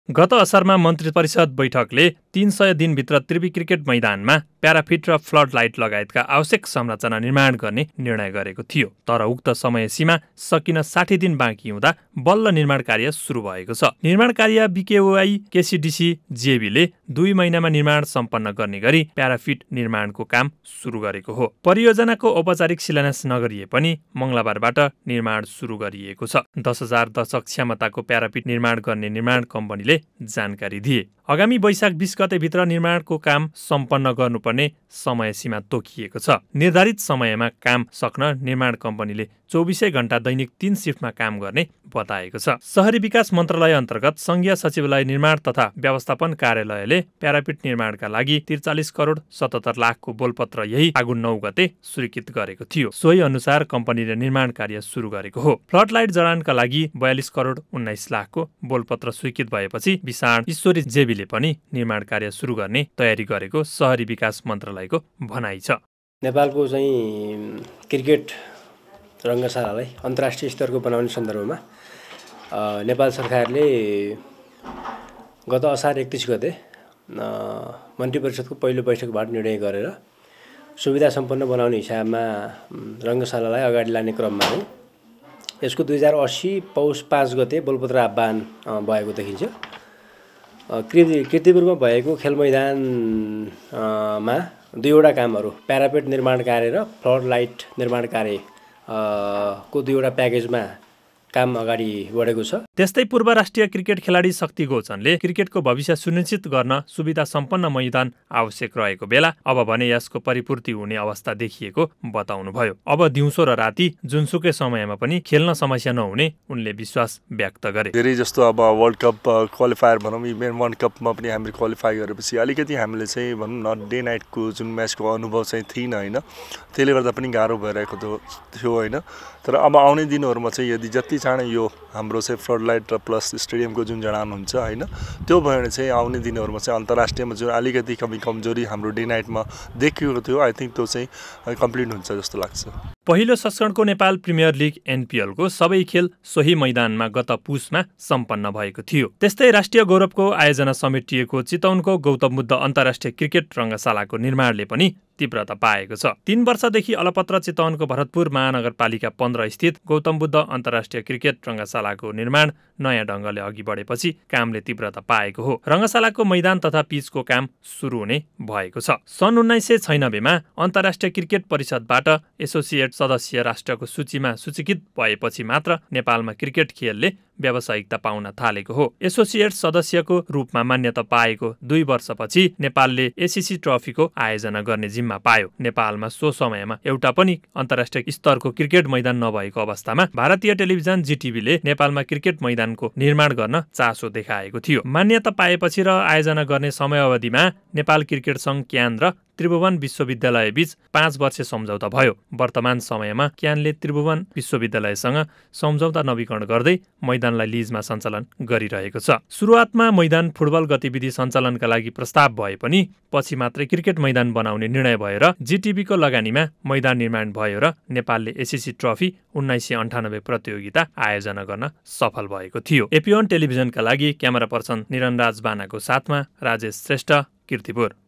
गत असारमा मन्त्री परिषद बैठकले 300 दिनभित्र त्रिवी क्रिकेट मैदानमा प्याराफिट र फ्लड लाइट लगायतका आवश्यक संरचना निर्माण गर्ने निर्णय गरेको थियो। तर उक्त समय सीमा सकिन 60 दिन बाँकी हुँदा बल्ल निर्माण कार्य सुरु भएको छ। निर्माण कार्य बीकेओआई केसीडीसी जेबीले 2 महिनामा निर्माण सम्पन्न गर्ने गरी प्याराफिट निर्माणको काम सुरु गरेको हो। परियोजनाको औपचारिक शिलान्यास नगरिए पनि मंगलबारबाट निर्माण सुरु गरिएको छ। 10,000 दशक क्षमताको प्याराफिट निर्माण गर्ने निर्माण कम्पनीले जानकारी दिए। आगामी वैशाख 20 गतेभित्र निर्माणको काम सम्पन्न गर्नुपर्ने समय सीमा तोकिएको छ। निर्धारित समयमा काम सक्न निर्माण कम्पनीले 24 घण्टा दैनिक 3 शिफ्टमा काम गर्ने बताएको छ। शहरी विकास मन्त्रालय अन्तर्गत संघीय सचिवालय निर्माण तथा व्यवस्थापन कार्यालयले प्याराफिट निर्माणका लागि 43 करोड 77 लाखको बोलपत्र यही फागुन 9 गते स्वीकृत गरेको थियो। सोही अनुसार कम्पनीले निर्माण कार्य सुरु गरेको हो। फ्लड लाइट जडानका लागि 42 करोड 19 लाखको बोलपत्र स्वीकृत भएपछि विशाल ईश्वरी जेबीले पनि निर्माण कार्य सुरु गर्ने तयारी गरेको शहरी विकास मन्त्रालयको भनाइ छ। नेपालको चाहिँ क्रिकेट रङ्गशालालाई अन्तर्राष्ट्रिय स्तरको बनाउने सन्दर्भमा नेपाल सरकारले गत असार 31 गते मन्त्री परिषदको पहिलो बैठकबाट निर्णय गरेर सुविधा सम्पन्न बनाउने हिसाबमा रङ्गशालालाई अगाडि लाने क्रममा यसको 2080 पौष 5 गते बोलपत्र आह्वान भएको देखिन्छ। कीर्तिपुरमा भएको खेल मैदानमा 2वटा कामहरू प्यारापेट निर्माण कार्य र फ्लड लाइट निर्माण कार्य को 2वटा प्याकेजमा काम अगाडि बढेको छ। त्यस्तै पूर्व राष्ट्रिय क्रिकेट खेलाडी शक्ति गौचनले क्रिकेटको भविष्य सुनिश्चित गर्न सुविधा सम्पन्न मैदान आवश्यक रहेको बेला अब भने यसको परिपूर्ति हुने अवस्था देखिएको बताउनुभयो। अब दिउँसो र राति जुनसुकै समयमा पनि खेल्न समस्या नहुने उनले विश्वास व्यक्त गरे। धेरै जस्तो अब वर्ल्ड कप क्वालिफायर भनौँ, इभेन वर्ल्ड कपमा पनि हामीले क्वालिफाई गरेपछि अलिकति हामीले चाहिँ भनौँ न डे नाइटको जुन म्याचको अनुभव चाहिँ थिएन होइन, त्यसले गर्दा पनि गाह्रो भइरहेको थियो होइन। तर अब आउने दिनहरूमा चाहिँ यदि जति चाँडै यो हाम्रो चाहिँ फ्लड लाइट र प्लस स्टेडियमको जुन जडान हुन्छ होइन, त्यो भयो भने चाहिँ आउने दिनहरूमा चाहिँ अन्तर्राष्ट्रियमा जुन अलिकति कमजोरी हाम्रो डे नाइटमा देखिएको थियो, आई थिङ्क त्यो चाहिँ कम्प्लिट हुन्छ जस्तो लाग्छ। पहिलो संस्करणको नेपाल प्रिमियर लिग एनपिएलको सबै खेल सोही मैदानमा गत पुसमा सम्पन्न भएको थियो। त्यस्तै राष्ट्रिय गौरवको आयोजना समेटिएको चितवनको गौतम बुद्ध अन्तर्राष्ट्रिय क्रिकेट रङ्गशालाको निर्माणले पनि तीव्रता पाएको छ। 3 वर्षदेखि अलपत्र चितवनको भरतपुर महानगरपालिका 15 स्थित गौतम बुद्ध अन्तर्राष्ट्रिय क्रिकेट रङ्गशालाको निर्माण नयाँ ढङ्गले अघि बढेपछि कामले तीव्रता पाएको हो। रङ्गशालाको मैदान तथा पिचको काम सुरु हुने भएको छ। सन् 1996 मा अन्तर्राष्ट्रिय क्रिकेट परिषदबाट एसोसिएट सदस्य राष्ट्रको सूचीमा सूचीकृत भएपछि मात्र नेपालमा क्रिकेट खेलले व्यावसायिकता पाउन थालेको हो। एसोसिएट सदस्यको रूपमा मान्यता पाएको 2 वर्षपछि नेपालले एसीसी ट्रफीको आयोजना गर्ने जिम्मा पायो। नेपालमा सो समयमा एउटा पनि अन्तर्राष्ट्रिय स्तरको क्रिकेट मैदान नभएको अवस्थामा भारतीय टेलिभिजन जीटीभीले नेपालमा क्रिकेट मैदानको निर्माण गर्न चासो देखाएको थियो। मान्यता पाएपछि र आयोजना गर्ने समयावधिमा नेपाल क्रिकेट सङ्घ क्यान र त्रिभुवन विश्वविद्यालय बीच 5 वर्षे सम्झौता भयो। वर्तमान समयमा क्यानले त्रिभुवन विश्वविद्यालयसँग सम्झौता नवीकरण गर्दै मैदानलाई लिजमा सञ्चालन गरिरहेको छ। सुरुवातमा मैदान फुटबल गतिविधि सञ्चालनका लागि प्रस्ताव भए पनि पछि मात्रै क्रिकेट मैदान बनाउने निर्णय भएर जीटीभीको लगानीमा मैदान निर्माण भयो र नेपालले एसीसी ट्रफी 1998 प्रतियोगिता आयोजना गर्न सफल भएको थियो। एपीवन टेलिभिजनका लागि क्यामेरा पर्सन निरनराज बानाको साथमा राजेश श्रेष्ठ, कीर्तिपुर।